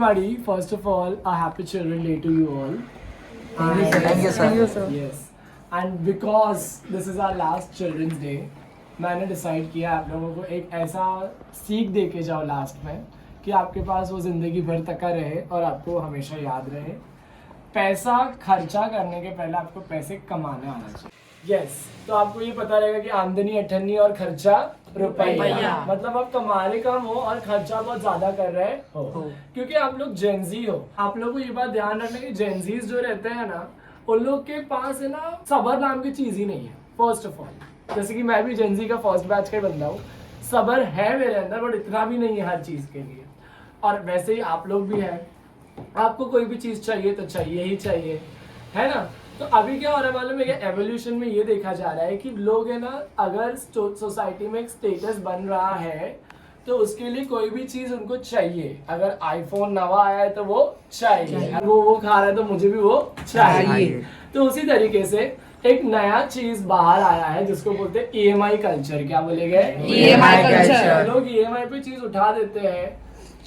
everybody, first of all, a happy Children's Day to you all. Thank you, sir. Thank you, sir. Yes. And because this is our last Children's Day, मैंने decide किया आप लोगों को एक ऐसा सीख दे के जाओ लास्ट में कि आपके पास वो ज़िंदगी भर तक का रहे और आपको हमेशा याद रहे। पैसा खर्चा करने के पहले आपको पैसे कमाना आना चाहिए। यस, तो आपको ये पता रहेगा कि आमदनी अठन्नी और खर्चा रुपया। मतलब आप कमा रहे कम हो और खर्चा बहुत ज्यादा कर रहे हो, क्योंकि आप लोग जेनजी हो। आप लोगों को ये बात ध्यान रखना कि जेनजीज जो रहते हैं ना, उन लोग के पास है ना सबर नाम की चीज ही नहीं है। फर्स्ट ऑफ ऑल, जैसे कि मैं भी जेनजी का फर्स्ट बैच का बंदा हूँ, सबर है मेरे अंदर बट इतना भी नहीं है हर चीज के लिए। और वैसे ही आप लोग भी हैं, आपको कोई भी चीज चाहिए तो चाहिए ही चाहिए, है ना। तो अभी क्या हो रहा है मालूम है, एवोल्यूशन में ये देखा जा रहा है कि लोग है ना, अगर सोसाइटी में एक स्टेटस बन रहा है तो उसके लिए कोई भी चीज उनको चाहिए। अगर आईफोन नवा आया है तो वो चाहिए, वो खा रहा है तो मुझे भी वो चाहिए। तो उसी तरीके से एक नया चीज बाहर आया है जिसको बोलते हैं EMI कल्चर। क्या बोलेंगे? EMI culture. लोग EMI पे चीज उठा देते हैं,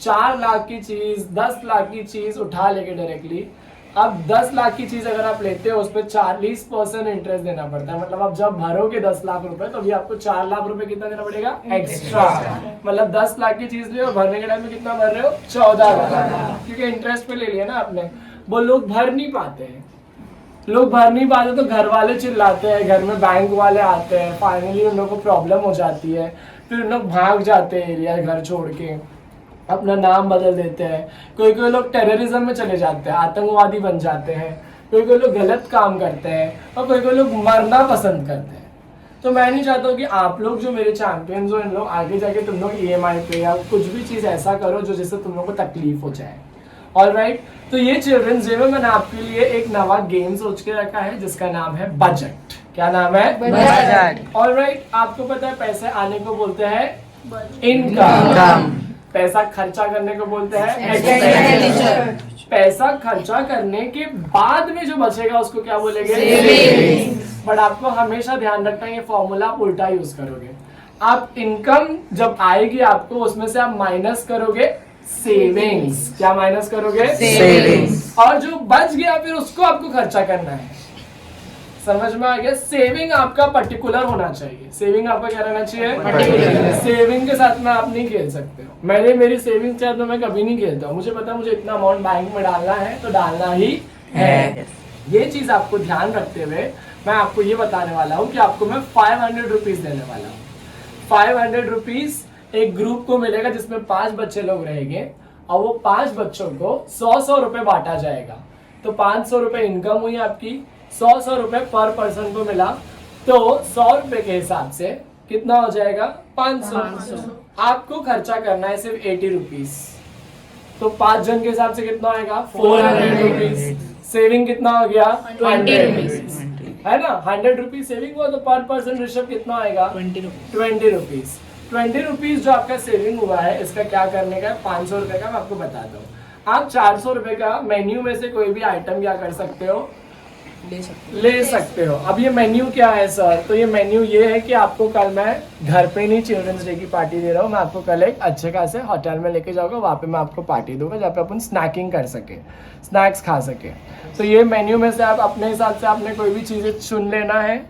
4 लाख की चीज 10 लाख की चीज उठा लेके डायरेक्टली। अब 10 लाख की चीज अगर आप लेते हो उस पर 40% इंटरेस्ट देना पड़ता है। मतलब आप जब भरोगे 10 लाख रुपए तो अभी आपको 4 लाख रुपए कितना देना पड़ेगा एक्स्ट्रा। मतलब 10 लाख की चीज ले और भरने के टाइम में कितना भर रहे हो? 14 लाख, क्योंकि इंटरेस्ट पे ले लिया ना आपने। वो लोग भर नहीं पाते हैं, लोग भर नहीं पाते तो घर वाले चिल्लाते हैं, घर में बैंक वाले आते हैं, फाइनली उन लोगों को प्रॉब्लम हो जाती है। फिर उन लोग भाग जाते हैं एरिया घर छोड़ के, अपना नाम बदल देते हैं। कोई कोई लोग टेररिज्म में चले जाते हैं, आतंकवादी बन जाते हैं। कोई कोई लोग गलत काम करते हैं और कोई कोई लोग मरना पसंद करते हैं। तो मैं नहीं चाहता हूँ कि आप लोग जो मेरे चैंपियंस हो, इन लोग आगे जाके तुम लोग EMI पे या कुछ भी चीज़ ऐसा करो जो जिससे तुम लोग को तकलीफ हो जाए। ऑलराइट, तो ये चिल्ड्रंस डे में मैंने आपके लिए एक नवा गेम सोच के रखा है जिसका नाम है बजट। क्या नाम है? बजट। ऑलराइट, आपको पता है पैसे आने को बोलते हैं इनकम, पैसा खर्चा करने को बोलते हैं एक्सपेंडिचर, पैसा खर्चा करने के बाद में जो बचेगा उसको क्या बोलेंगे? सेविंग्स। बट आपको हमेशा ध्यान रखना है ये फॉर्मूला आप उल्टा यूज करोगे। आप इनकम जब आएगी आपको उसमें से आप माइनस करोगे सेविंग्स। क्या माइनस करोगे? सेविंग्स। और जो बच गया फिर उसको आपको खर्चा करना है। समझ में आ गया? सेविंग आपका पर्टिकुलर होना चाहिए। सेविंग आपका क्या रहना चाहिए? पर्टिकुलर। सेविंग के साथ में आप नहीं खेल सकते हो। मैंने मेरी सेविंग के साथ में मैं कभी नहीं खेलता हूँ। मुझे पता है मुझे इतना अमाउंट बैंक में डालना है तो डालना ही है। ये चीज आपको ध्यान रखते हुए मैं आपको ये बताने वाला हूँ कि आपको मैं 500 रुपीज देने वाला हूँ। 500 रुपीज एक ग्रुप को मिलेगा जिसमें 5 बच्चे लोग रहेंगे और वो 5 बच्चों को 100 रुपए बांटा जाएगा। तो 500 रुपए इनकम हुई आपकी, 100 रुपए पर पर्सन को मिला, तो 100 रुपए के हिसाब से कितना हो जाएगा? 500। आपको खर्चा करना है सिर्फ 80 रुपीज। तो 5 जन के हिसाब से कितना आएगा? 400 रुपीज। सेविंग कितना हो गया? 20 रुपीज, है ना। 100 रुपीज सेविंग हुआ तो पर पर्सन ऋषभ कितना आएगा? 20 रुपीज। 20 रुपीज जो आपका सेविंग हुआ है इसका क्या करने का है? 500 रुपए का मैं आपको बताता हूँ। आप 400 रुपए का मेन्यू में से कोई भी आइटम क्या कर सकते हो? ले सकते हो। अब ये मेन्यू क्या है सर? तो ये मेन्यू ये है कि आपको कल मैं घर पे नहीं चिल्ड्रंस डे की पार्टी दे रहा हूँ, मैं आपको कल एक अच्छे खासे होटल में लेके जाऊंगा, वहाँ पे मैं आपको पार्टी दूंगा जहाँ पे अपन स्नैकिंग कर सके, स्नैक्स खा सके। तो ये मेन्यू में से आप अपने हिसाब से आपने कोई भी चीज़ें चुन लेना है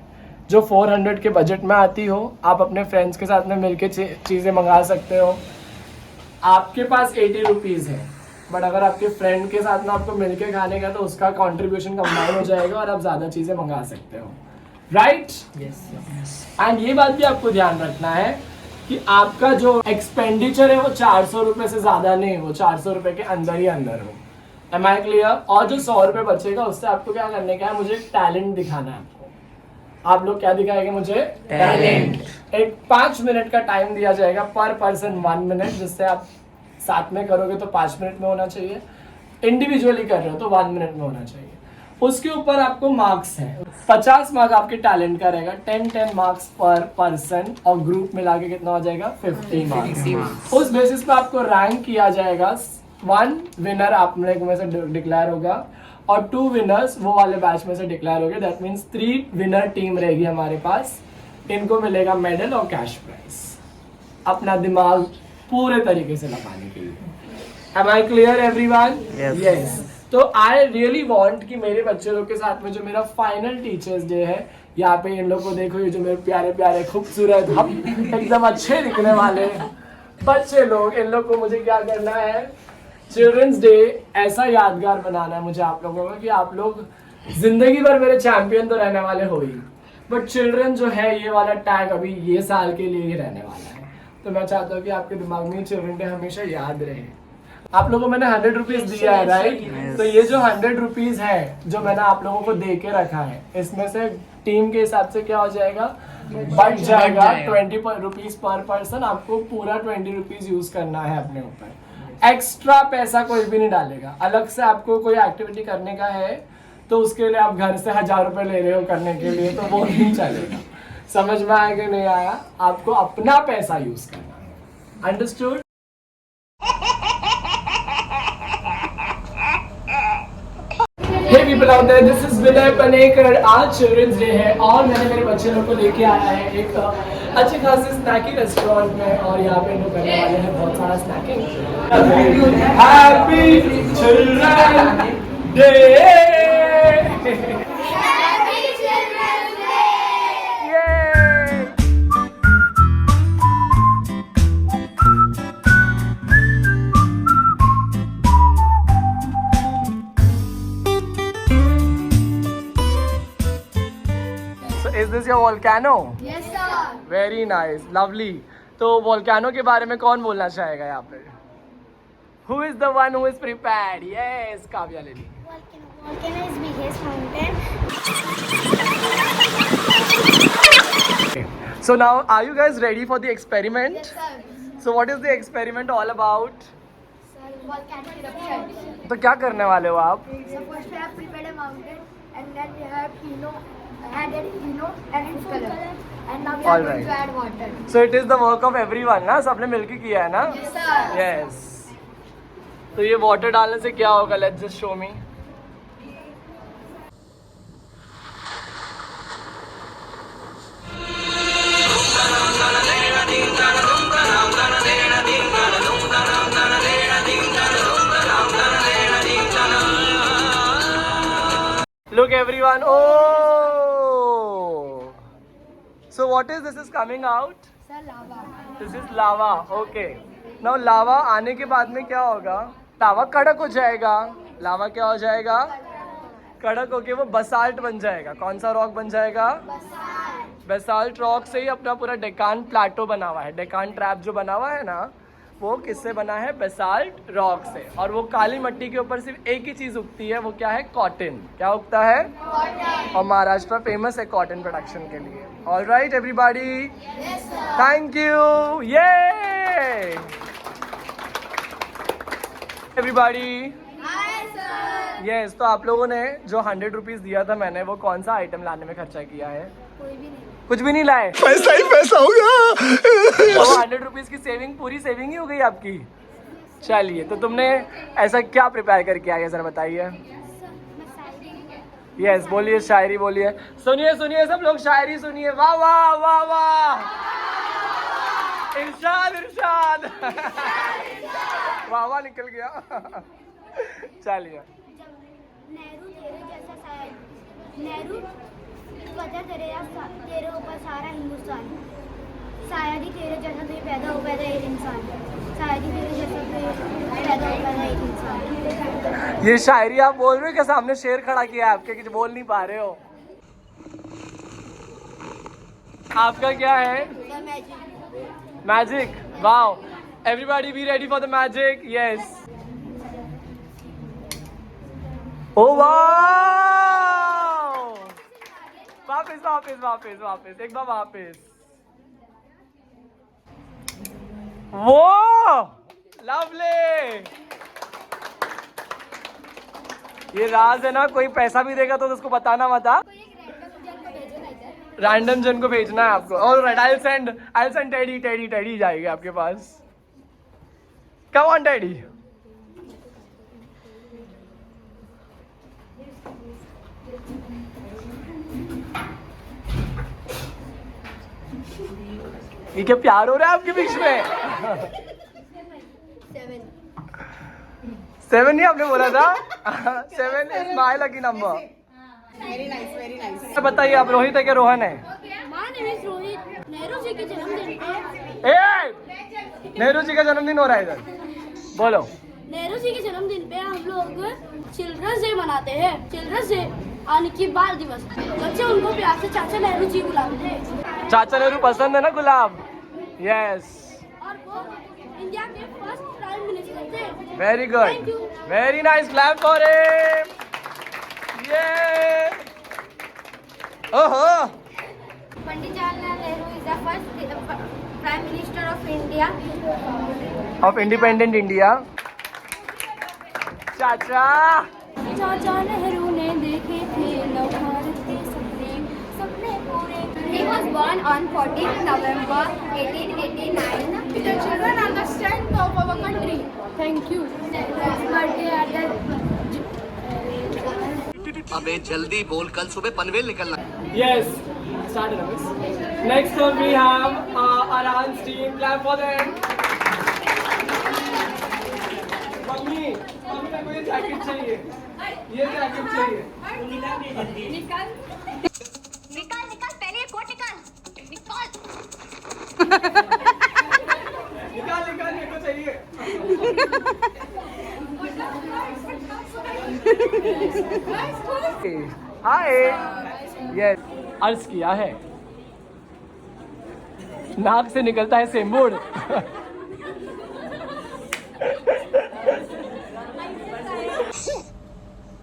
जो 400 के बजट में आती हो। आप अपने फ्रेंड्स के साथ में मिलके चीज़ें मंगा सकते हो। आपके पास 80 रुपीज़ है बट अगर आपके फ्रेंड के साथ में आपको मिलके खाने का तो उसका कंट्रीब्यूशन कंबाइन हो जाएगा और आप ज़्यादा चीज़ें मंगा सकते हो। राइट? एंड ये बात भी आपको ध्यान रखना है कि आपका जो एक्सपेंडिचर है वो 400 रुपये से ज़्यादा नहीं हो, 400 रुपये के अंदर ही अंदर हो। Am I clear? और जो 100 रुपये बचेगा उससे आपको क्या करने का है? मुझे टैलेंट दिखाना है आपको। आप लोग क्या दिखाएंगे मुझे? टैलेंट। एक 5 मिनट का टाइम दिया जाएगा पर पर्सन 1 मिनट, जिससे आप साथ में करोगे तो 5 मिनट में होना चाहिए, इंडिविजुअली कर रहे हो तो 1 मिनट में होना चाहिए। उसके ऊपर आपको मार्क्स है, 50 मार्क्स आपके टैलेंट का रहेगा, 10 मार्क्स पर पर्सन और ग्रुप मिला के कितना हो जाएगा? 50 मार्क्स। उस बेसिस पे आपको रैंक किया जाएगा। 1 विनर आप लोग में से डिक्लेयर होगा और 2 विनर्स वो वाले बैच में से डिक्लेयर हो गए। दैट मीन्स 3 विनर टीम रहेगी हमारे पास। इनको मिलेगा मेडल और कैश प्राइज अपना दिमाग पूरे तरीके से लगाने के लिए। Am I clear everyone? Yes. Yes. तो I really want कि मेरे बच्चे लोग के साथ में जो मेरा फाइनल टीचर्स डे है, यहाँ पे इन लोग को देखो, ये जो मेरे प्यारे प्यारे खूबसूरत हम एकदम अच्छे दिखने वाले बच्चे लोग, इन लोग को मुझे क्या करना है, चिल्ड्रंस डे ऐसा यादगार बनाना है मुझे आप लोगों का कि आप लोग जिंदगी भर मेरे चैंपियन तो रहने वाले हो ही, बट चिल्ड्रन जो है ये वाला टैग अभी ये साल के लिए ही रहने वाला है। तो मैं चाहता हूँ कि आपके दिमाग में चिल्ड्रन डे हमेशा याद रहे। आप लोगों को मैंने 100 रुपीज दिया है, राइट? तो ये जो 100 रुपीज है जो मैंने आप लोगों को दे के रखा है, इसमें से टीम के हिसाब से क्या हो जाएगा, बढ़ जाएगा 20 रुपीज पर पर्सन। आपको पूरा 20 रुपीज यूज करना है अपने ऊपर, एक्स्ट्रा पैसा कोई भी नहीं डालेगा। अलग से आपको कोई एक्टिविटी करने का है तो उसके लिए आप घर से 1000 रुपए ले रहे हो करने के लिए, तो वो नहीं चलेगा। समझ में आया कि नहीं आया? आपको अपना पैसा यूज करना है, understood? Hey people out there, this is Vinay Panekar. आज चिल्ड्रंस डे है और मैंने मेरे बच्चे लोग को लेके आया है एक अच्छे खासे स्नैकी रेस्टोरेंट में, और यहाँ पे लोग करने वाले हैं बहुत सारा snacking. Happy children day! Is this your volcano? Yes, sir. Very nice, lovely. तो volcano के बारे में कौन बोलना चाहेगा यहाँ पे? Who is the one who is prepared? Yes, Kavya lady. Volcano is biggest mountain. So now, are you guys ready for the experiment? Yes, sir. So what is the experiment all about? Sir, volcano eruption. तो क्या करने वाले हो आप? So first we have prepared a mountain, and then we have added and its color, and now we are All going right. to add water. So it is the work of everyone, ना? सबने मिलके किया है ना? Yes, sir. Yes. तो ये water डालने से क्या होगा? Let's just show me. Look everyone. Oh. So what is this is coming out? Sir, lava. This is lava. Okay. Now lava आने के बाद में क्या होगा? लावा कड़क हो जाएगा. लावा क्या हो जाएगा? कड़क होके वो बसाल्ट बन जाएगा. कौन सा रॉक बन जाएगा? बेसाल्ट रॉक से ही अपना पूरा डेकान प्लाटो बना हुआ है. डेकान ट्रैप जो बना हुआ है ना, वो किससे बना है? बेसाल्ट रॉक से. और वो काली मिट्टी के ऊपर सिर्फ एक ही चीज उगती है, वो क्या है? कॉटन. क्या उगता है? कॉटन. और महाराष्ट्र फेमस है कॉटन प्रोडक्शन के लिए. All right everybody, thank you. ये एवरीबॉडी. यस, तो आप लोगों ने जो 100 रुपीज दिया था मैंने, वो कौन सा आइटम लाने में खर्चा किया है? कोई भी नहीं. कुछ भी नहीं लाए. पैसा ही पैसा होगा. तो 100 रुपीज की सेविंग, पूरी सेविंग ही हो गई आपकी. चलिए, तो तुमने ऐसा क्या प्रिपेयर करके आए जरा बताइए. यस, बोलिए, शायरी बोलिए. सुनिए सुनिए सब लोग, शायरी सुनिए. वाह वाह वाह वाह. इरशाद इरशाद. वाह वाह निकल गया. चलिए. नेहरू तेरे जैसा शायद, नेहरू वजह तेरे ऊपर सारा हिंदुस्तान, शायद ही तेरे जैसा कोई पैदा हो पैदा एक इंसान, शायद ही तेरे जैसा कोई पैदा हो पैदा एक इंसान. ये शायरी आप बोल रहे हो क्या? सामने शेर खड़ा किया है आपके कि बोल नहीं पा रहे हो. आपका क्या है? Magic. Wow. Everybody be ready for the magic. Yes. Oh wow. वापस वापस वापस वापस एक बार वापस. वो लवली. ये राज है ना, कोई पैसा भी देगा तो उसको बताना मत. रैंडम जन को भेजना है आपको. Alright, I will send teddy. Teddy जाएगी आपके पास. Come on teddy. ये क्या प्यार हो रहा है आपके बीच में? 7 नहीं आपने बोला था 7 is my lucky number. Very nice very nice. बताइए आप रोहित है कि रोहन है? My name is Rohit. Nehru ji के जन्मदिन पे नेहरू जी का जन्मदिन हो रहा है इधर, बोलो। नेहरू जी के जन्मदिन पे हम लोग चिल्ड्रंस डे मनाते हैं। चिल्ड्रंस डे यानी कि बाल दिवस। बच्चे उनको प्यार से चाचा नेहरू जी बुलाते हैं। चाचा नेहरू पसंद है ना गुलाब? यस, और वो इंडिया के फर्स्ट प्राइम मिनिस्टर थे। Very Thank good, you. Very nice, clap for him. ये ओहो, Pandit Jawaharlal Nehru is the first prime minister of India. Of independent India. चाचा चाचा नेहरू ने देखे थे नव भारत के सपने, सपने पूरे। He was born on 14 November 1889. The children are the strength of our country. Thank you. Birthday at the अबे जल्दी बोल, कल सुबह पनवेल निकलना। yes, start Ramesh. Next one we have Aran's team. Clap for them. Mummy मेरे को ये jacket चाहिए, ये जैकेट चाहिए। निकाल निकाल पहले ये कोट निकाल निकाल। निकाल निकाल, मेरे को चाहिए। हाय, यस, अर्ज किया है, नाक से निकलता है सेंबूड।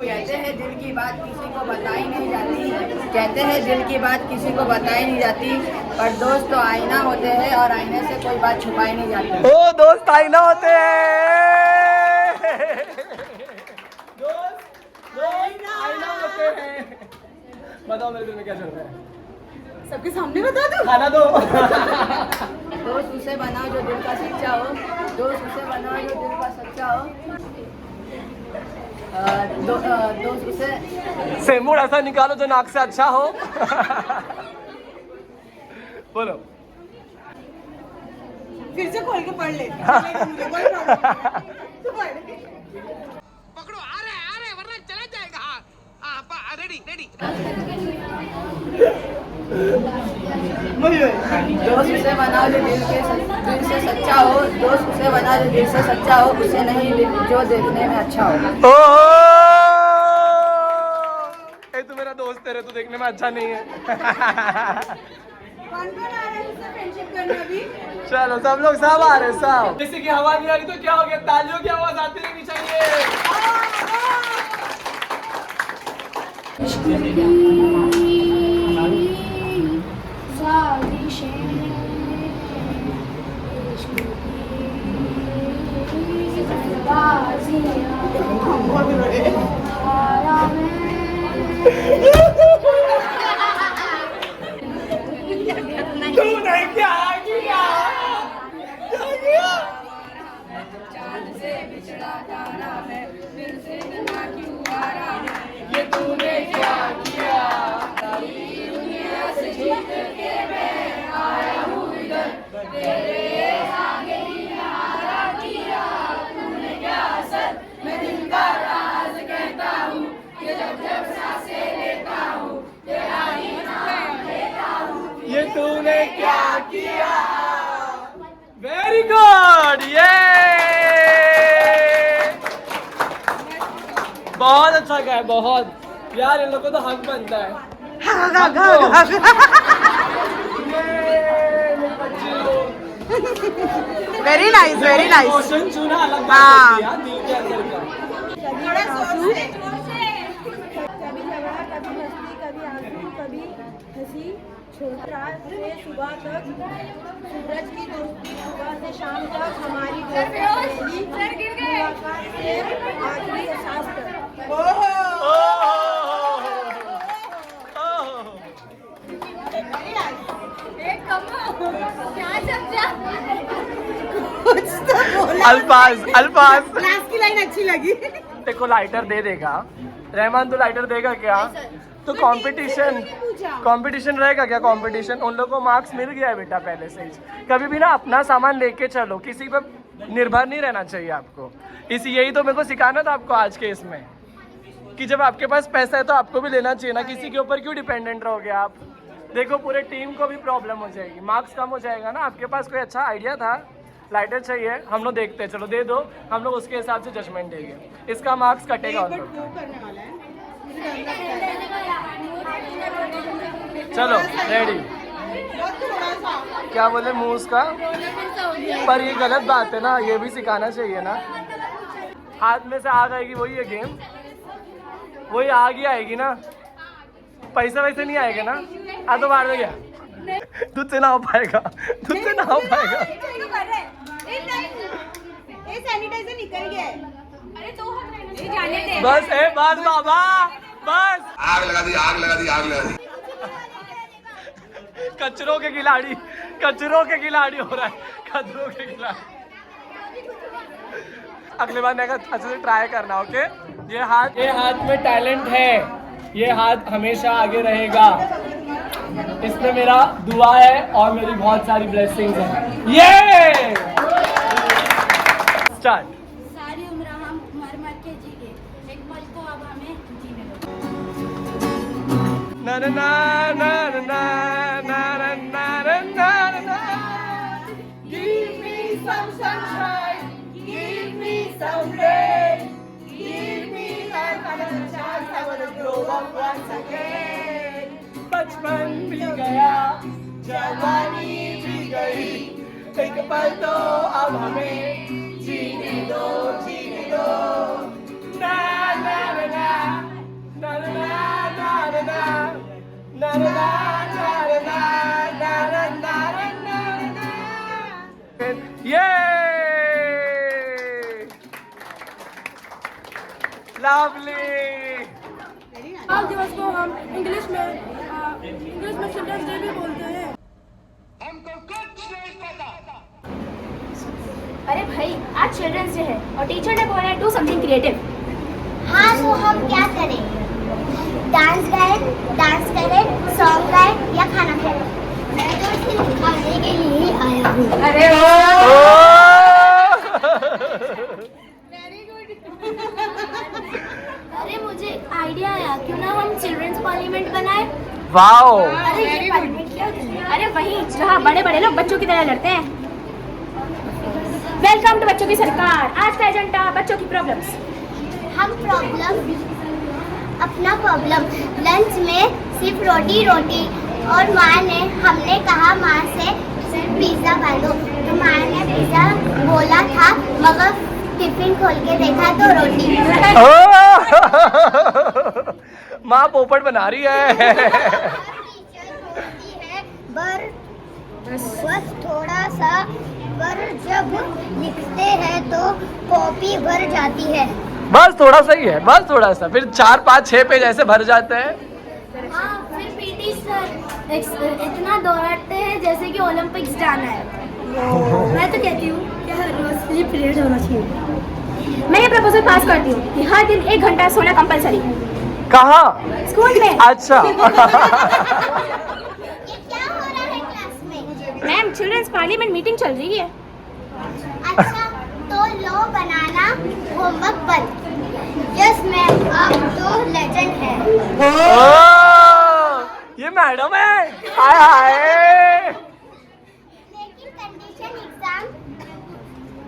कहते हैं दिल की बात किसी को बताई नहीं जाती। कहते हैं दिल की बात किसी को बताई नहीं जाती, पर दोस्त तो आईना होते हैं और आईने से कोई बात छुपाई नहीं जाती। ओ दोस्त आईना होते हैं। दोस्त आईना होते हैं। बताओ मेरे दिल में क्या चल रहा है? सबके सामने बता दो। खाना दो। दोस्त उसे बनाओ जो दिल का सच्चा हो। दोस्त उसे बनाओ जो दिल का सच्चा हो। दोस्त उसे सेंबूड ऐसा निकालो जो नाक से अच्छा हो। बोलो। फिर से खोल के पढ़ ले। पकड़ो, आ रहे वरना चला जाएगा। हाँ, रेडी रेडी। दोस्त उसे बनाओ जो दिल से सच्चा हो। दोस्त उसे बनाओ जो दिल से सच्चा हो, उसे नहीं जो देखने में अच्छा हो। ए तू मेरा दोस्त है रे, तू देखने में अच्छा नहीं है। कौन कौन आ रहा है उससे फ्रेंडशिप करने अभी? चलो सब लोग सब आ रहे सब। किसी की हवा नहीं आ रही तो क्या हो गया, तालियों की आवाज आती रहनी चाहिए। तूने क्या किया? ये तूने क्या किया? ये तूने क्या किया? वेरी गुड, ये बहुत अच्छा गाया, बहुत यार, इन लोगों को तो हक बनता है। Very nice very nice. Emotion चुना अलग बात हाँ। होती है यार, दिल के अंदर का। थोड़ा जोर से। कभी झगड़ा, कभी मस्ती, कभी आंसू, कभी हंसी। रात से सुबह तक सूरज की दोस्ती, सुबह से शाम तक हमारी दोस्ती, मुलाकात से आखिरी एहसास तक। अल्फाज अल्फाज। लास्ट की लाइन अच्छी लगी। देखो लाइटर दे देगा रहमान, तो लाइटर देगा क्या? तो कंपटीशन रहेगा क्या? कंपटीशन, उन लोगों को मार्क्स मिल गया है बेटा पहले से ही। कभी भी ना अपना सामान लेके चलो, किसी पे निर्भर नहीं रहना चाहिए आपको। यही तो मेरे को सिखाना था आपको आज के इसमें, कि जब आपके पास पैसा है तो आपको भी लेना चाहिए ना, किसी के ऊपर क्यों डिपेंडेंट रहोगे आप। देखो पूरे टीम को भी प्रॉब्लम हो जाएगी, मार्क्स कम हो जाएगा ना। आपके पास कोई अच्छा आइडिया था, लाइटर चाहिए, हम लोग देखते हैं, चलो दे दो, हम लोग उसके हिसाब से जजमेंट देंगे, इसका मार्क्स कटेगा। और चलो रेडी। क्या बोले मूस का, पर ये गलत बात है ना, ये भी सिखाना चाहिए ना। हाथ में से आग आएगी वही है गेम, वही आग ही आएगी ना, पैसे वैसे नहीं आएगा ना। आ तो मार दे गया, तुझसे ना हो पाएगा, तुझसे ना हो पाएगा। सैनिटाइजर निकल गया है। अरे तो बस है, बस बाबा, बस। आग लगा दी, आग लगा दी, आग लगा दी। कचरों के खिलाड़ी, कचरों के खिलाड़ी हो रहा है, कचरों के खिलाड़ी। अगली बार मैं अच्छे से ट्राई करना, ओके। ये हाथ में टैलेंट है, ये हाथ हमेशा आगे रहेगा। इसमें मेरा दुआ है और मेरी बहुत सारी ब्लेसिंग्स हैं। ये स्टार्ट। सारी उम्र हम मर मर के जी गए, एक पल को अब हमें जीने दो। ना ना ना ना ना ना ना ना ना ना। Give me some sunshine, give me some rain, give me life another chance, I wanna grow up once again. बचपन भी गया, जवानी भी गई, एक पल तो अब हमें जीने दो, जीने दो। ना ना ना ना ना ना ना ना ना ना ना ना ना ना ना। ये लवली। आज दिवस को हम इंग्लिश में चिल्ड्रंस डे भी बोलते हैं। अरे भाई आज चिल्ड्रंस डे है और टीचर ने बोला है डू समथिंग क्रिएटिव। हाँ तो हम क्या करें? डांस करें, सॉन्ग गाएं या खाना खाएं? मैं तो सिर्फ खाने के लिए ही आया हूँ। अरे अरे मुझे आइडिया आया, क्यों ना हम चिल्ड्रंस पार्लियामेंट बनाए। वाओ। अरे ये पार्लियामेंट क्या होता है? अरे वही जहाँ बड़े बड़े लोग बच्चों की तरह लड़ते हैं। वेलकम टू बच्चों की सरकार। आज का एजेंडा बच्चों की प्रॉब्लम्स। हम अपना प्रॉब्लम लंच में सिर्फ रोटी और हमने कहा माँ से सिर्फ पिज्जा बांधो, तो माँ ने पिज्जा बोला था, मगर टिफिन खोल के देखा तो रोटी। माँ पोपट बना रही है। बस थोड़ा सा, पर जब लिखते हैं तो कॉपी भर जाती है। बस थोड़ा सा ही है, बस थोड़ा सा, फिर 4, 5, 6 पेज ऐसे भर जाते हैं। हाँ फिर पीटी सर इतना दौड़ाते हैं जैसे कि ओलंपिक्स जाना है। मैं तो कहती हूँ कि हर रोज ये पीरियड होना चाहिए। मैं ये प्रपोजल पास करती हूँ कि हर दिन 1 घंटा सोना कंपलसरी। कहाँ? स्कूल में। अच्छा। ये क्या हो रहा है क्लास में? मैम चिल्ड्रंस पार्लियामेंट मीटिंग चल रही है। अच्छा तो लो बनाना होमवर्क बंद। यस मैम, आप तो लेजेंड है। ये मैडम है। हाय हाय। लेकिन कंडीशन एग्जाम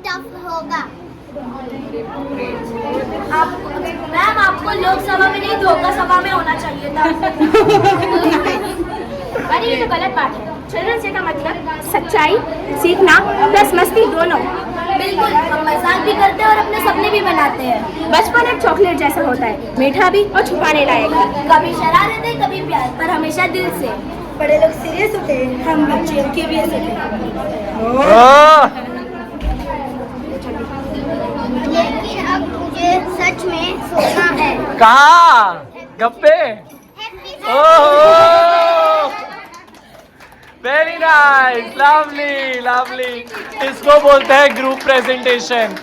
टफ होगा। मैम आपको लोकसभा में नहीं धोखा सभा में होना चाहिए था। अरे ये तो गलत बात है। चिल्ड्रंस डे का मतलब सच्चाई, सीखना प्लस मस्ती दोनों। बिल्कुल, हम मजाक भी करते हैं और अपने सपने भी बनाते हैं। बचपन एक चॉकलेट जैसा होता है, मीठा भी और छुपाने लायक। कभी शरारत है, कभी प्यार, पर हमेशा दिल से। बड़े लोग सीरियस होते हैं, हम बच्चे क्यूरियस होते हैं। लेकिन अब मुझे सच में सोना है। कहाँ? गप्पे? Very nice, lovely lovely. इसको बोलते हैं ग्रुप प्रेजेंटेशन।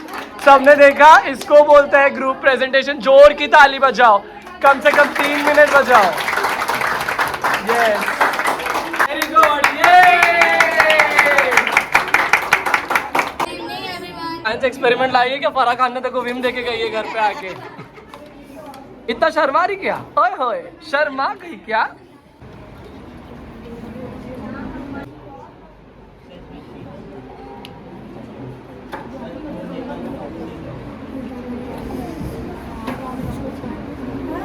सबने देखा, इसको बोलते हैं ग्रुप प्रेजेंटेशन। जोर की ताली बजाओ, कम से कम 3 मिनट बजाओ। Yes, very good. ये साइंस एक्सपेरिमेंट लाई है क्या? फराह खान ने देखो विम देके गई है घर पे आके। इतना शर्मा रही क्या? ओए होए शर्मा गई क्या?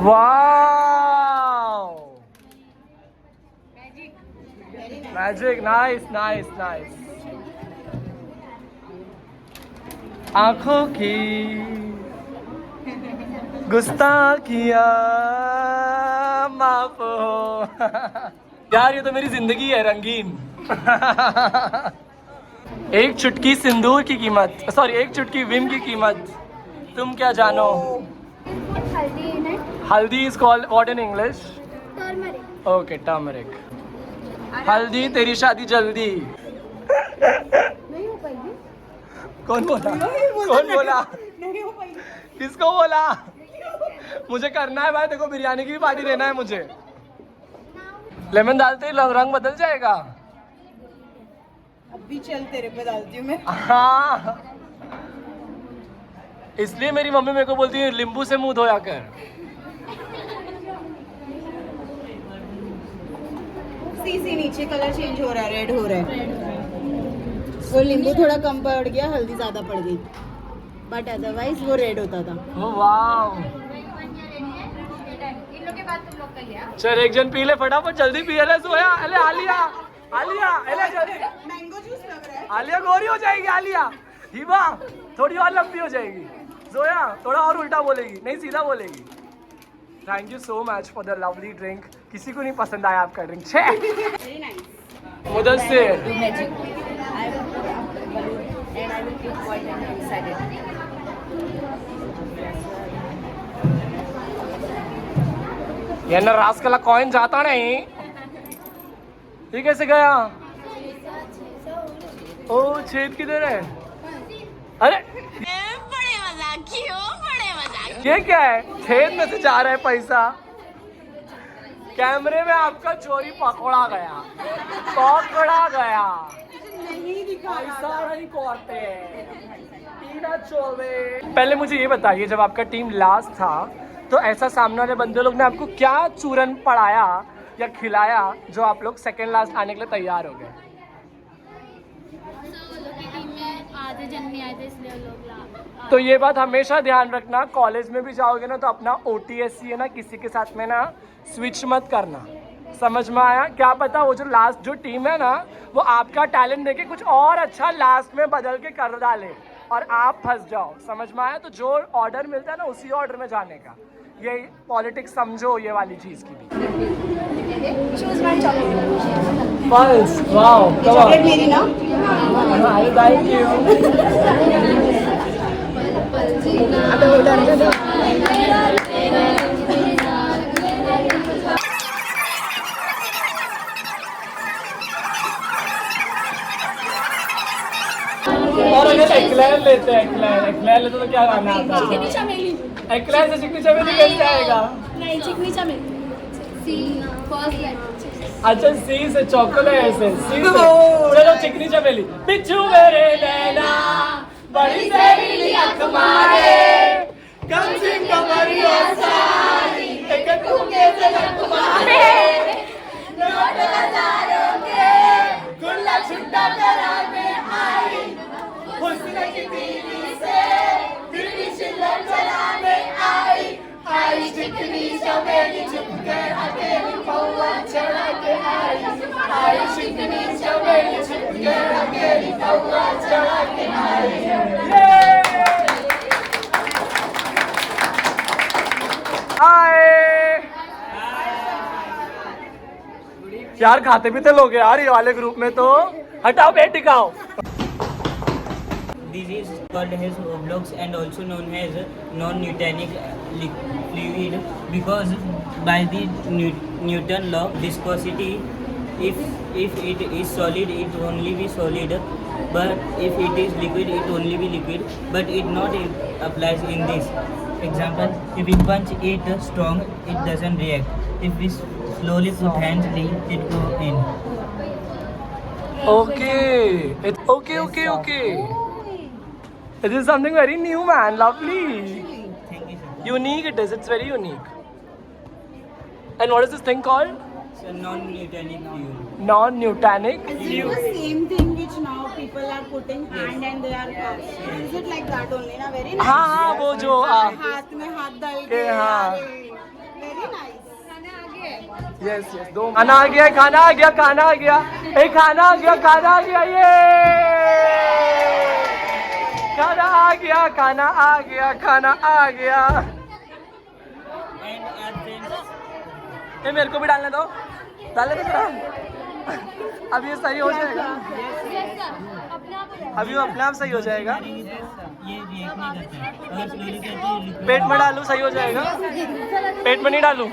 Wow magic, nice nice nice. आंखों की गुस्ताखियां माफ हो। यार ये तो मेरी जिंदगी है रंगीन। एक चुटकी सिंदूर की कीमत, सॉरी एक चुटकी विम की कीमत तुम क्या जानो। हल्दी इन इट, हल्दी is called what in English? Turmeric. Okay turmeric. हल्दी तेरी शादी जल्दी। नहीं हो पाएगी। कौन बोला? कौन बोला? नहीं हो पाएगी। किसको बोला? मुझे करना है भाई, देखो बिरयानी की भी पार्टी देना है मुझे। लेमन डालते ही रंग बदल जाएगा। अभी चल तेरे पे डालती हूँ मैं। हाँ इसलिए मेरी मम्मी मेरे को बोलती है नींबू से मुंह धोया कर। सी नीचे कलर चेंज हो रहा है, रेड हो रहा है। वो नींबू थोड़ा कम पड़ गया, हल्दी ज्यादा पड़ गई, बट अदरवाइज वो रेड होता था। ओह वाव। चल एक जन पी ले फटाफट, जल्दी पी। अरे सोया, अरे आलिया, आलिया, अरे जल्दी। मैंगो जूस लग रहा है। आलिया गोरी हो जाएगी। आलिया हिबा थोड़ी और लंबी हो जाएगी। जोया थोड़ा और उल्टा बोलेगी, नहीं सीधा बोलेगी। Thank you so much for the lovely drink. किसी को नहीं पसंद आया आपका ड्रिंक? छे मुदस्सिर ये ना रास्कला कॉइन जाता नहीं। ये कैसे गया? ओ छेद किधर है? अरे बड़े मजाकी हो, बड़े मजाकी। ये क्या है? छेद में से जा रहा है पैसा। कैमरे में आपका चोरी पकड़ा गया, पकड़ा गया। नहीं दिखा पैसा नहीं कोरते। तीना चोवे। पहले मुझे ये बताइए, जब आपका टीम लास्ट था तो ऐसा सामने वाले बंदे लोग ने आपको क्या चूरन पड़ाया या खिलाया जो आप लोग सेकंड लास्ट आने के लिए तैयार हो गए? आधे जन नहीं आए थे इसलिए लोग तो ये बात हमेशा ध्यान रखना, कॉलेज में भी जाओगे ना तो अपना OTSC है ना किसी के साथ में ना स्विच मत करना। समझ में आया? क्या पता वो जो लास्ट जो टीम है ना वो आपका टैलेंट देके कुछ और अच्छा लास्ट में बदल के कर डाले और आप फंस जाओ। समझ में आया? तो जो ऑर्डर मिलता है ना उसी ऑर्डर में जाने का। ये पॉलिटिक्स समझो ये वाली चीज की भी। बस वाओ, चॉकलेट मेरी ना। Thank you. और अगर एक्लेयर लेते हैं, एक्लेयर लेते तो क्या गाना आता है? चिकनी चमेली। एक्लेयर से चिकनी चमेली कैसे आएगा? नहीं, चिकनी चमेली। अच्छा सी से चॉकलेट से, सी से चलो चिकनी चमेली। बिच्छू मेरे नैना बड़ी सहेली अख मारे, कम सिंह कमरिया सारी एक टूके से लग मारे, नोट हजारों के गुल्ला छुट्टा कराने आई, हुस्न की तीली से दिल की शिल्लक चलाने आई, आई चिकनी चमेली चुपके अकेली पौवा चढ़ा के आई चिकनी चमेली चुपके अकेली पौवा चढ़ा के आई। यार खाते पीते लोग यार ये वाले ग्रुप में तो हटाओ बेट टिकाओ। This is called as oblongs and also known as non-Newtonic fluid because by the Newton law viscosity, if it is solid it only be solid, but if it is liquid it only be liquid, but it not applies in this. Example, if we punch it strong it doesn't react, if we slowly put hands it go in. Okay, it's okay. This is something very new, man. Lovely. Thank you, sir. Unique it is. It's very unique. And what is this thing called? It's a non-Newtonic fuel. Non-Newtonic Is it fuel. the same thing which now people are putting hand and they are is it like that only na very nice हाँ हाँ वो जो हाथ में हाथ डाल के हाँ। वेरी नाइस यस यस दो खाना आ गया खाना आ गया खाना आ गया एक खाना आ गया खाना आ गया ये खाना आ गया खाना आ गया खाना आ गया And our friends, ये मेरे को भी डालने दो डालने दो थोड़ा अब ये सही हो जाएगा अभी वो अपने आप सही हो जाएगा ये रिएक्ट नहीं करता है। अगर slowly करते हैं liquid पेट में डालूं सही हो जाएगा पेट में नहीं डालूं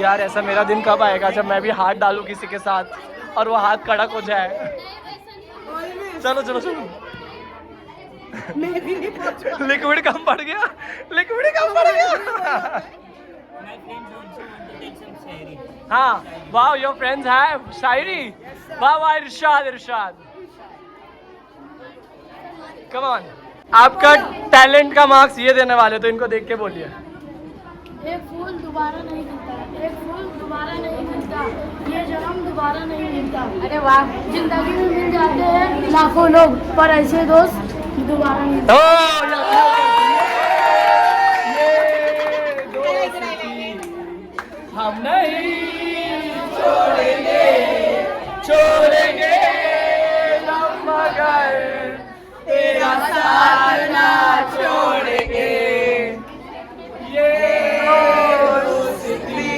यार ऐसा मेरा दिन कब आएगा जब मैं भी हाथ डालूं किसी के साथ और वो हाथ कड़क हो जाए चलो चलो चलो लिक्विड कम पड़ गया लिक्विड कम पड़ गया My friends also want to tell some shairi. हाँ वाह योर फ्रेंड्स हैव शायरी वाह वाह इरशाद इरशाद कम ऑन आपका टैलेंट का मार्क्स ये देने वाले तो इनको देख के बोलिए एक फूल दोबारा नहीं खिलता एक फूल दोबारा नहीं खिलता ये जन्म दोबारा नहीं मिलता अरे वाह जिंदगी में मिल जाते हैं लाखों लोग पर ऐसे दोस्त दोबारा नहीं मिलते हम नहीं छोड़ेंगे छोड़ेंगे हम मगर तेरा साथ ना छोड़ेंगे ये दोस्ती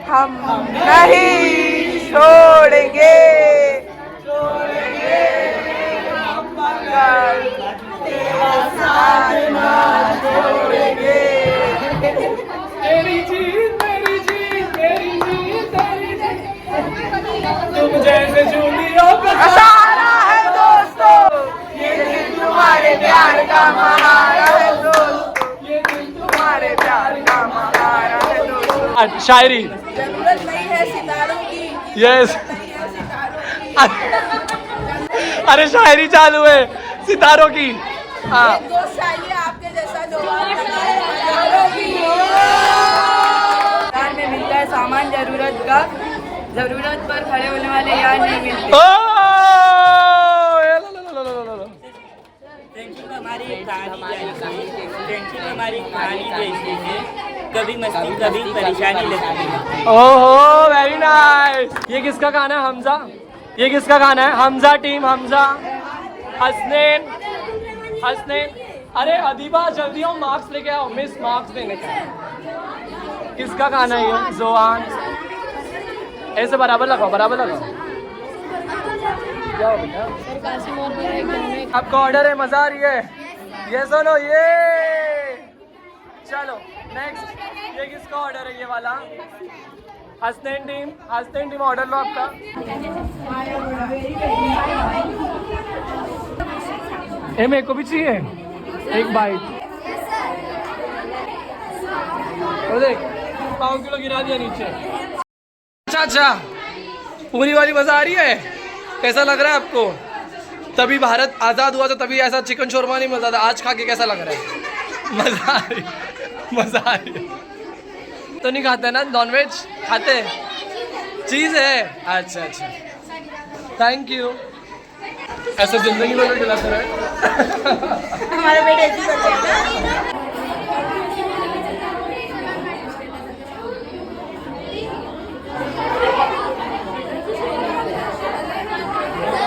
हम नहीं छोड़ेंगे छोड़ेंगे हम मगर तेरा साथ ना छोड़ेंगे तेरी जीत मेरी जीत तेरी जीत तेरी जीत तुम जैसे जूलियों का सहारा है दोस्तों ये दिल तुम्हारे प्यार का महारा है दोस्तों ये दिल तुम्हारे प्यार का महारा है दोस्तों शायरी जरूरत नहीं है सितारों की यस अरे शायरी चालू है सितारों की हाँ दोस्त चाहिए आपके जैसा जो में मिलता है सामान जरूरत का जरूरत पर खड़े होने वाले यार नहीं मिलते ओ फ्रेंडशिप हमारी कहानी जैसी है। फ्रेंडशिप हमारी कहानी जैसी है। कभी मस्ती कभी परेशानी लगती है। ओहो वेरी नाइस ये किसका गाना है हमजा ये किसका गाना है हमजा टीम हमजा हसनैन हसनैन अरे अदीबा जल्दी आओ मार्क्स लेके आओ मिस मार्क्स देने का किसका गाना है ये जोआन ऐसे बराबर लगाओ क्या हो बेटा आपका ऑर्डर है मजा आ रही है ये सुनो ये चलो नेक्स्ट ये किसका ऑर्डर है ये वाला हसनैन टीम ऑर्डर लो आपका ये मेरे को भी चाहिए एक बाइट और देख 5 किलो गिरा दिया नीचे अच्छा पूरी वाली मजा आ रही है कैसा लग रहा है आपको तभी भारत आज़ाद हुआ था तभी ऐसा चिकन शोरमा नहीं मिलता था आज खा के कैसा लग रहा है मजा आ रही तो नहीं खाते ना नॉनवेज खाते चीज़ है अच्छा थैंक यू ऐसा जिंदगी में भी खिलाते रहे हमारे बेटे ऐसे करते हैं ना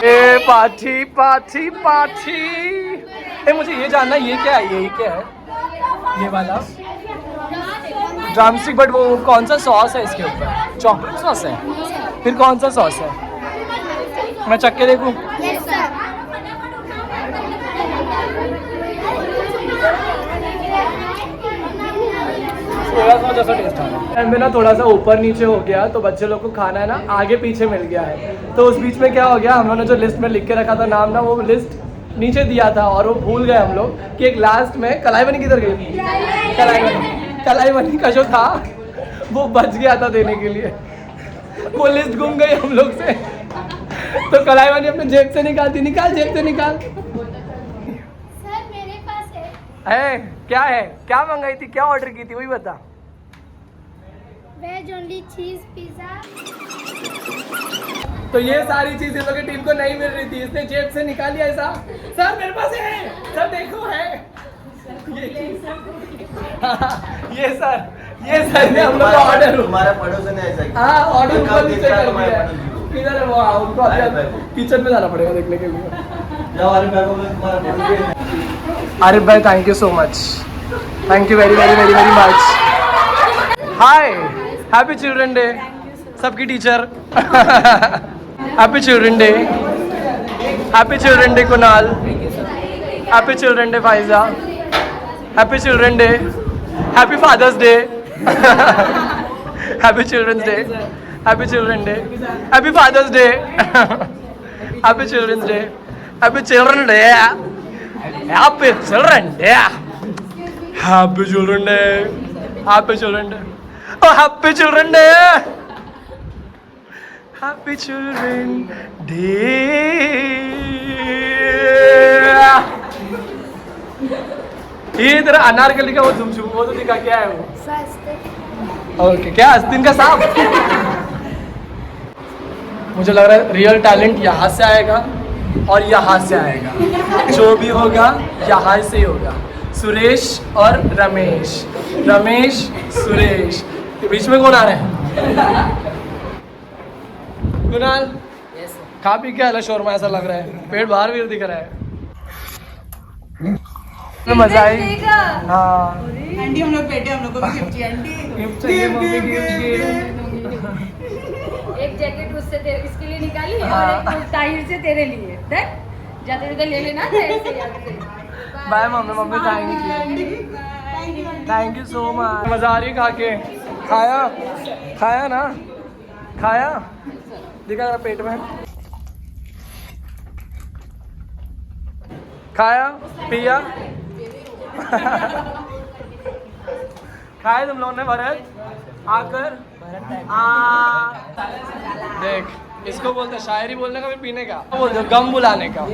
ए पाठी ए मुझे ये जानना ये क्या है ये वाला ड्रमस्टिक बट वो कौन सा सॉस है इसके ऊपर चॉकलेट सॉस है फिर कौन सा सॉस है मैं चख के देखूं जैसा टेस्ट आ रहा है ना थोड़ा सा ऊपर नीचे हो गया तो बच्चे लोग को खाना है ना आगे पीछे मिल गया है तो उस बीच में क्या हो गया हम लोगों ने जो लिस्ट में लिख के रखा था नाम ना वो लिस्ट नीचे दिया था और वो भूल गए हम लोग कि एक लास्ट में कलाई बनी किधर गई कलाई बनी का जो था वो बच गया था देने के लिए वो लिस्ट गुम गई हम लोग से तो कलाईवाणी अपने जेब से निकालती, निकाल जेब से निकाल। सर मेरे पास है। क्या है, क्या मंगाई थी, क्या ऑर्डर की थी, वही बता। Veg only cheese pizza. तो ये सारी चीज इन लोगों की टीम को नहीं मिल रही थी, इसने जेब से निकाल लिया ऐसा। सर मेरे पास है, सर देखो है। ये सर ने हम लोग का ऑर्डर, हमारा पड़ोसन है ऐसा। हाँ ऑर्डर ऊपर नीचे कर दिया है। किधर है वो, उनको किचन में जाना पड़ेगा देखने के लिए। आरिफ भाई thank you so much, thank you very very very very much. Hi, happy children day सबकी teacher. Happy children day, happy children day Kunal, happy children day Faiza, happy children day, happy father's day, happy children's day, happy children day, happy father's day, happy children's day, happy children day, happy children day, happy children day, happy children day, oh happy children day, happy children day। ये तेरा अनारकली का वो झुमझुम वो तो दिखा, क्या है वो? ओके क्या आस्तीन का सांप। मुझे लग रहा है रियल टैलेंट यहाँ से आएगा और यहाँ से आएगा, जो भी होगा यहाँ से ही होगा। सुरेश और रमेश, रमेश सुरेश, बीच में कौन आ रहा है? कुणाल खा पी के आला शोरमा, ऐसा लग रहा है पेट बाहर भी दिख रहा है। तो मजा आई। हाँ आंटी हम लोग बैठे, हम लोग को भी गिफ्ट चाहिए। आंटी गिफ्ट चाहिए, मम्मी गिफ्ट। एक जैकेट उससे तेरे इसके लिए निकाली हाँ। और एक ताहिर से तेरे लिए। देख जाते उधर ले लेना ताहिर से याद से। Bye mummy, mummy thank you so much. मजा आ रही खा के। खाया खाया ना, खाया दिखा जरा पेट में, खाया पिया। खाया तुम लोगों ने भरत आकर देख, इसको बोलते शायरी बोलने का, फिर पीने का बोलते गम बुलाने का।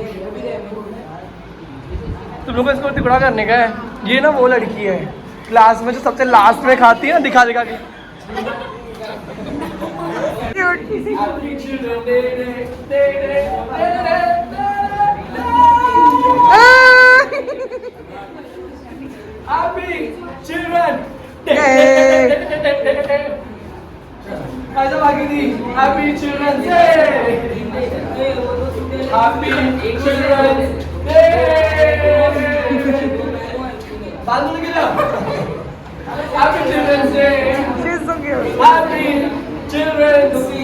तुम लोग को इसको टुकड़ा करने का है। ये ना वो लड़की है क्लास में जो सबसे लास्ट में खाती है ना, दिखा दिखा के। ऐसा बाकी थी happy children's day, happy children's day. बाल मुड़ गया। Happy children's day, happy children's day,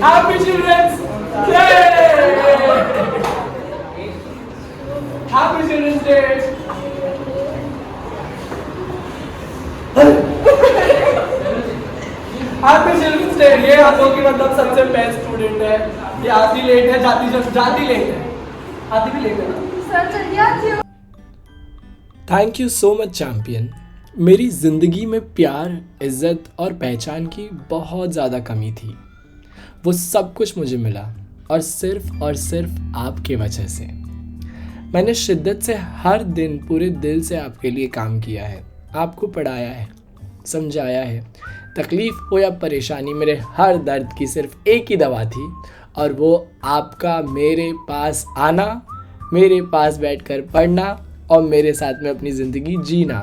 happy children's day, happy children's day. Happy children's day. ये हम लोग की मतलब सबसे बेस्ट स्टूडेंट है। ये आधी लेट है, जाती लेट है, आधी भी लेट है ना। Thank you so much champion. मेरी ज़िंदगी में प्यार, इज़्ज़त और पहचान की बहुत ज़्यादा कमी थी। वो सब कुछ मुझे मिला और सिर्फ आपके वजह से। मैंने शिद्दत से हर दिन पूरे दिल से आपके लिए काम किया है, आपको पढ़ाया है, समझाया है। तकलीफ़ हो या परेशानी, मेरे हर दर्द की सिर्फ एक ही दवा थी, और वो आपका मेरे पास आना, मेरे पास बैठकर पढ़ना और मेरे साथ में अपनी ज़िंदगी जीना।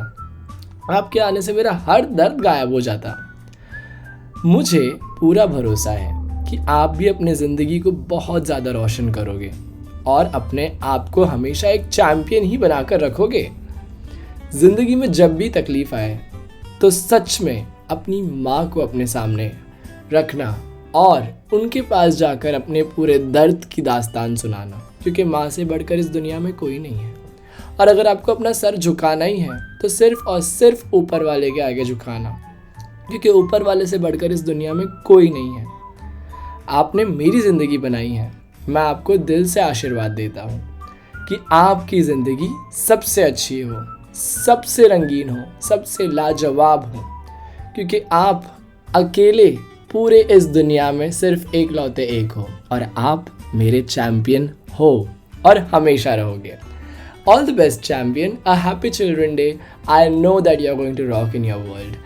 आपके आने से मेरा हर दर्द गायब हो जाता। मुझे पूरा भरोसा है कि आप भी अपनी ज़िंदगी को बहुत ज़्यादा रोशन करोगे और अपने आप को हमेशा एक चैम्पियन ही बनाकर रखोगे। ज़िंदगी में जब भी तकलीफ़ आए तो सच में अपनी माँ को अपने सामने रखना और उनके पास जाकर अपने पूरे दर्द की दास्तान सुनाना, क्योंकि माँ से बढ़कर इस दुनिया में कोई नहीं है। और अगर आपको अपना सर झुकाना ही है तो सिर्फ और सिर्फ ऊपर वाले के आगे झुकाना, क्योंकि ऊपर वाले से बढ़कर इस दुनिया में कोई नहीं है। आपने मेरी ज़िंदगी बनाई है, मैं आपको दिल से आशीर्वाद देता हूँ कि आपकी ज़िंदगी सबसे अच्छी हो, सबसे रंगीन हो, सबसे लाजवाब हो, क्योंकि आप अकेले पूरे इस दुनिया में सिर्फ एक लौते एक हो और आप मेरे चैम्पियन हो और हमेशा रहोगे। All the best, champion. A happy Children Day. I know that you're going to rock in your world.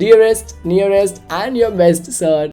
Dearest, nearest, and your best, sir.